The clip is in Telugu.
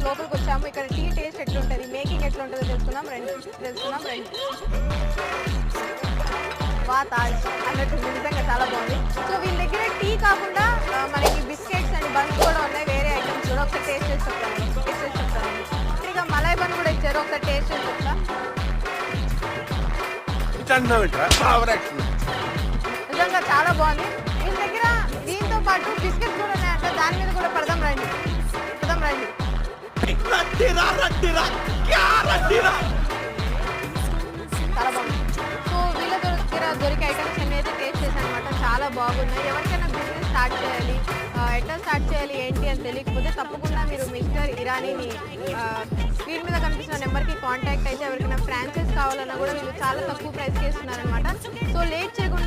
లోపలికి వచ్చాము. ఇక్కడ టీ టేస్ట్ ఎట్లుంటుంది, మేకింగ్ ఎట్లుంటుందో తెలుసుకుందాం రండి. వా తాజ్ అన్నట్టు నిజంగా చాలా బాగుంది. సో వీళ్ళ దగ్గర టీ కాకుండా మనకి బిస్కెట్స్ అండ్ బన్స్ కూడా ఉన్నాయి, వేరే ఐటమ్స్ కూడా. ఒకసారి టేస్ట్ చేసి చెప్తాను. ఇంకా మలై బన్ కూడా ఇచ్చారు, ఒకసారి టేస్ట్ చేసి చెప్తా. నిజంగా చాలా బాగుంది. వీళ్ళ దగ్గర దీంతో పాటు బిస్కెట్స్ కూడా ఉన్నాయంట, దాని మీద కూడా పడదాం రండి. చాలా బాగుంది. సో వీళ్ళ దగ్గర దొరికే ఐటమ్స్ అన్ని అయితే టేస్ట్ చేశాను అనమాట, చాలా బాగున్నాయి. ఎవరికైనా బిజినెస్ స్టార్ట్ చేయాలి, ఎట్లా స్టార్ట్ చేయాలి ఏంటి అని తెలియకపోతే తప్పకుండా మీరు మిస్టర్ ఇరానీని స్క్రీన్ మీద కనిపిస్తున్న నెంబర్కి కాంటాక్ట్ అయితే ఎవరికైనా ఫ్రాంచైజ్ కావాలన్నా కూడా వీళ్ళు చాలా తక్కువ ప్రైస్కి ఇస్తున్నారనమాట. సో లేట్ చేయకుండా